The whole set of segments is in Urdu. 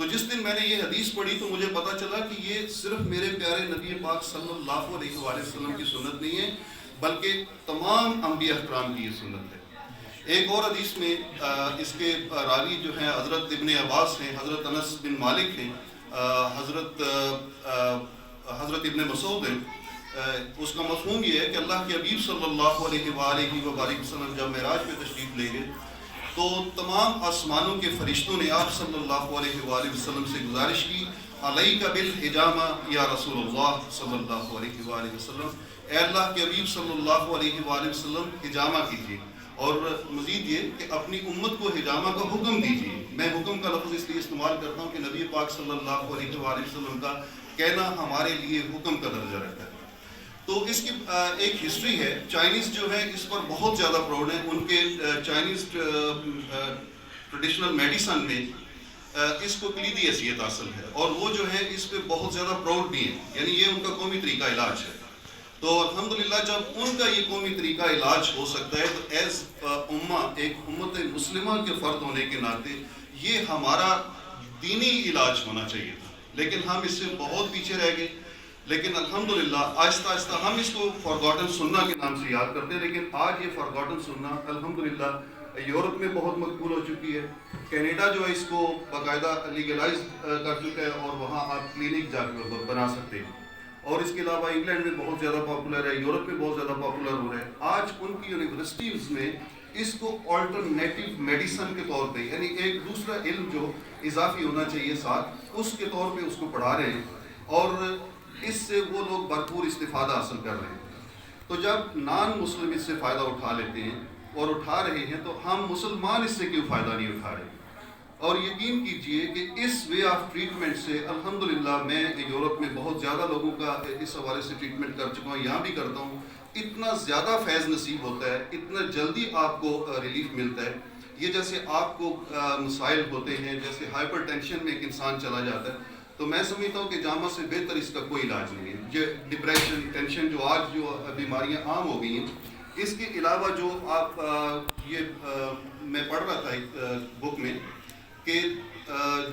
تو جس دن میں نے یہ حدیث پڑھی تو مجھے پتا چلا کہ یہ صرف میرے پیارے نبی پاک صلی اللہ علیہ وآلہ وسلم کی سنت نہیں ہے، بلکہ تمام انبیاء اکرام کی یہ سنت ہے۔ ایک اور حدیث میں اس کے راوی جو ہیں حضرت ابن عباس ہیں، حضرت انس بن مالک ہیں، حضرت ابن مسعود ہیں۔ اس کا مفہوم یہ ہے کہ اللہ کے حبیب صلی اللہ علیہ وآلہ وسلم جب معراج پہ تشریف لے گئے تو تمام آسمانوں کے فرشتوں نے آپ صلی اللہ علیہ وآلہ وسلم سے گزارش کی، علیک بالحجامہ یا رسول اللہ صلی اللہ علیہ وآلہ وسلم، اے اللہ کے حبیب صلی اللہ علیہ وآلہ وسلم حجامہ کیجیے، اور مزید یہ کہ اپنی امت کو حجامہ کا حکم دیجیے۔ میں حکم کا لفظ اس لیے استعمال کرتا ہوں کہ نبی پاک صلی اللہ علیہ وآلہ وسلم کا کہنا ہمارے لیے حکم کا درجہ رکھتا ہے۔ تو اس کی ایک ہسٹری ہے، چائنیز جو ہے اس پر بہت زیادہ پراؤڈ ہیں، ان کے چائنیز ٹریڈیشنل میڈیسن میں اس کو کلیدی حیثیت حاصل ہے، اور وہ جو ہے اس پہ بہت زیادہ پراؤڈ بھی ہیں، یعنی یہ ان کا قومی طریقہ علاج ہے۔ تو الحمدللہ جب ان کا یہ قومی طریقہ علاج ہو سکتا ہے تو ایز امہ، ایک امت مسلمہ کے فرد ہونے کے ناطے یہ ہمارا دینی علاج ہونا چاہیے تھا، لیکن ہم اس سے بہت پیچھے رہ گئے۔ لیکن الحمدللہ آہستہ آہستہ ہم اس کو فارگاٹن سننا کے نام سے یاد کرتے ہیں، لیکن آج یہ فارگاٹن سننا الحمدللہ یورپ میں بہت مقبول ہو چکی ہے۔ کینیڈا جو ہے اس کو باقاعدہ لیگلائز کر چکا ہے، اور وہاں آپ کلینک جا کے بنا سکتے ہیں، اور اس کے علاوہ انگلینڈ میں بہت زیادہ پاپولر ہے، یورپ میں بہت زیادہ پاپولر ہو رہا ہے۔ آج ان کی یونیورسٹیز میں اس کو آلٹرنیٹیو میڈیسن کے طور پہ، یعنی ایک دوسرا علم جو اضافی ہونا چاہیے ساتھ، اس کے طور پہ اس کو پڑھا رہے ہیں، اور اس سے وہ لوگ بھرپور استفادہ حاصل کر رہے ہیں۔ تو جب نان مسلم اس سے فائدہ اٹھا لیتے ہیں اور اٹھا رہے ہیں تو ہم مسلمان اس سے کیوں فائدہ نہیں اٹھا رہے؟ اور یقین کیجئے کہ اس وے آف ٹریٹمنٹ سے الحمدللہ میں یورپ میں بہت زیادہ لوگوں کا اس حوالے سے ٹریٹمنٹ کر چکا ہوں، یہاں بھی کرتا ہوں۔ اتنا زیادہ فیض نصیب ہوتا ہے، اتنا جلدی آپ کو ریلیف ملتا ہے۔ یہ جیسے آپ کو مسائل ہوتے ہیں، جیسے ہائپر ٹینشن میں ایک انسان چلا جاتا ہے، تو میں سمجھتا ہوں کہ جامعہ سے بہتر اس کا کوئی علاج نہیں ہے۔ یہ ڈپریشن، ٹینشن جو آج جو بیماریاں عام ہو گئی ہیں، اس کے علاوہ جو آپ میں پڑھ رہا تھا ایک بک میں کہ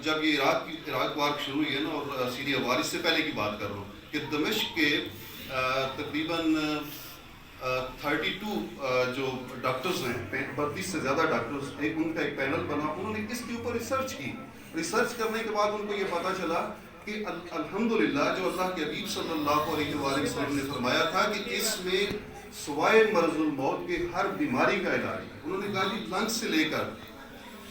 جب یہ عراق وار شروع ہوئی ہے نا، اور سیریا وار، اس سے پہلے کی بات کر رہا ہوں کہ دمشق کے تقریباً 32 جو ڈاکٹرز ہیں، 32 سے زیادہ ڈاکٹرز، ان کا ایک پینل بنا، انہوں نے اس کے اوپر ریسرچ کی۔ ریسرچ کرنے کے بعد ان کو یہ پتا چلا کہ الحمدللہ جو اللہ کے حبیب صلی اللہ علیہ وآلہ وسلم نے فرمایا تھا کہ اس میں سوائے مرض الموت کے ہر بیماری کا علاج ہے۔ انہوں نے کہا کہ لنگس سے لے کر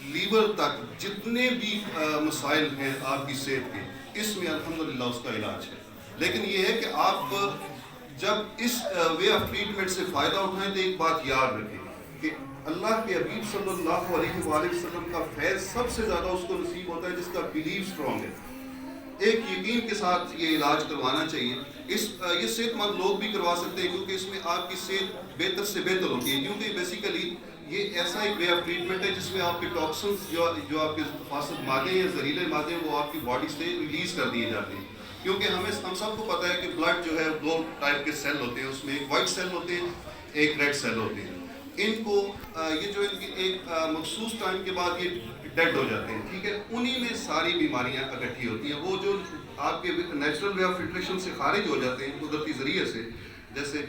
لیور تک جتنے بھی مسائل ہیں آپ کی صحت کے، اس میں الحمدللہ اس کا علاج ہے۔ لیکن یہ ہے کہ آپ جب اس وے آف ٹریٹمنٹ سے فائدہ اٹھائیں تو ایک بات یاد رکھیں کہ اللہ کے حبیب صلی اللہ علیہ وآلہ وسلم کا فیض سب سے زیادہ اس کو نصیب ہوتا ہے جس کا بلیو اسٹرانگ ہے۔ ایک یقین کے ساتھ یہ علاج کروانا چاہیے۔ یہ صحت مند لوگ بھی کروا سکتے ہیں، کیونکہ اس میں آپ کی صحت بہتر سے بہتر ہوتی ہے، کیونکہ بیسیکلی یہ ایسا ایک وے آف ٹریٹمنٹ ہے جس میں آپ کے ٹاکسنس جو آپ کے فاسد مادے ہیں، زہریلے مادے ہیں، وہ آپ کی باڈی سے ریلیز کر دیے جاتے ہیں۔ کیونکہ ہم سب کو پتہ ہے کہ بلڈ جو ہے 2 ٹائپ کے سیل ہوتے ہیں، اس میں ایک وائٹ سیل ہوتے ہیں، ایک ریڈ سیل ہوتے ہیں۔ ان کو یہ جو ان کی ایک مخصوص ٹائم کے بعد یہ ڈیڈ ہو جاتے ہیں، ٹھیک ہے، انہی میں ساری بیماریاں اکٹھی ہوتی ہیں۔ وہ جو آپ کے نیچرل وے آف فلٹریشن سے خارج ہو جاتے ہیں قدرتی ذریعے سے، جیسے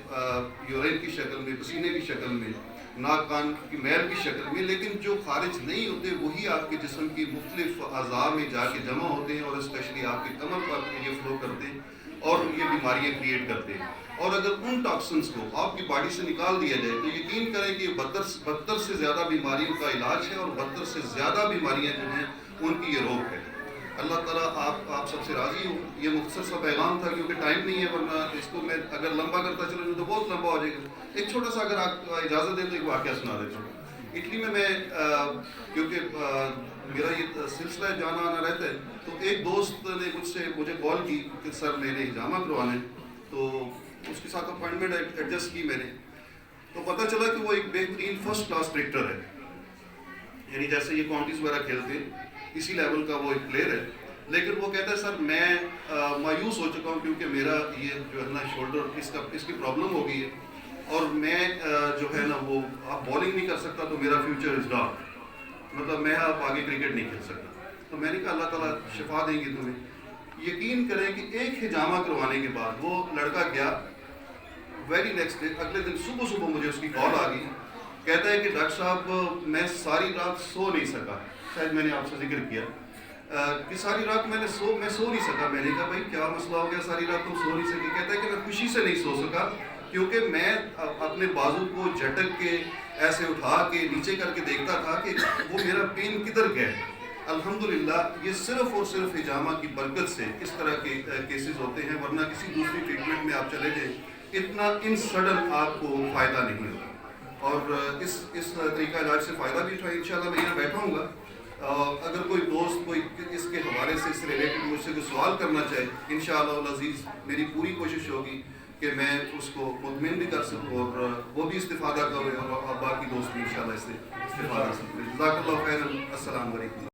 یورین کی شکل میں، پسینے کی شکل میں، ناک کان کی میل کی شکل میں، لیکن جو خارج نہیں ہوتے وہی آپ کے جسم کی مختلف اعضاء میں جا کے جمع ہوتے ہیں، اور اسپیشلی آپ کے کمر پر یہ فلو کرتے ہیں اور یہ بیماریاں کریٹ کرتے ہیں۔ اور اگر ان ٹاکسنس کو آپ کی باڈی سے نکال دیا جائے تو یقین کریں کہ 72 سے زیادہ بیماریوں کا علاج ہے، اور 72 سے زیادہ بیماریاں جو ہیں ان کی یہ روک ہے۔ اللہ تعالیٰ آپ سب سے راضی ہوں۔ یہ مختصر سا پیغام تھا کیونکہ ٹائم نہیں ہے، ورنہ اس کو میں اگر لمبا کرتا چلوں تو بہت لمبا ہو جائے گا۔ ایک چھوٹا سا اگر آپ اجازت دیں تو ایک واقعہ سنا دیتا ہوں۔ اٹلی میں کیونکہ میرا یہ سلسلہ جانا آنا رہتا ہے، تو ایک دوست نے مجھے کال کی کہ سر میں نے حجامہ کروانا ہے، تو اس کے ساتھ اپوائنٹمنٹ ایڈجسٹ کی میں نے، تو پتہ چلا کہ وہ ایک بہترین فرسٹ کلاس کرکٹر ہے، یعنی جیسے یہ کاؤنٹیز وغیرہ کھیلتے ہیں اسی لیول کا وہ ایک پلیئر ہے۔ لیکن وہ کہتا ہے سر میں مایوس ہو چکا ہوں کیونکہ میرا یہ جو ہے نا شولڈر اس کی پرابلم ہو گئی ہے، اور میں جو ہے نا وہ اب بالنگ نہیں کر سکتا، تو میرا فیوچر از ڈارک، مطلب میں اب آگے کرکٹ نہیں کھیل سکتا۔ تو میں نے کہا اللہ تعالیٰ شفا دیں گے تمہیں۔ یقین کریں کہ ایک حجامہ کروانے کے بعد وہ لڑکا گیا، ویری نیکسٹ ڈے اگلے دن صبح مجھے اس کی کال آ گئی، کہتا ہے کہ ڈاکٹر صاحب میں ساری رات سو نہیں سکا، شاید میں نے آپ سے ذکر کیا کہ ساری رات میں سو نہیں سکا۔ میں نے کہا بھائی کیا مسئلہ ہو گیا، ساری رات تم سو نہیں سکے؟ کہتا ہے کہ میں خوشی سے نہیں سو سکا کیونکہ میں اپنے بازو کو جھٹک کے ایسے اٹھا کے نیچے کر کے دیکھتا تھا کہ وہ میرا پین کدھر گیا۔ الحمدللہ یہ صرف اور صرف حجامہ کی برکت سے اس طرح کے کیسز ہوتے ہیں، ورنہ کسی دوسری ٹریٹمنٹ میں آپ چلے جائیں اتنا ان سڈن آپ کو فائدہ نہیں ہوتا۔ اور اس طریقہ علاج سے فائدہ بھی اٹھائے۔ انشاءاللہ میں یہاں بیٹھا ہوں گا، اگر کوئی دوست کوئی اس کے حوالے سے اس ریلیٹڈ مجھ سے کوئی سوال کرنا چاہے، انشاءاللہ العزیز میری پوری کوشش ہوگی کہ میں اس کو مطمئن بھی کر سکوں اور وہ بھی استفادہ کرے اور باقی دوست بھی انشاءاللہ اس سے استفادہ کریں۔ جزاک اللہ خیرا، السلام علیکم۔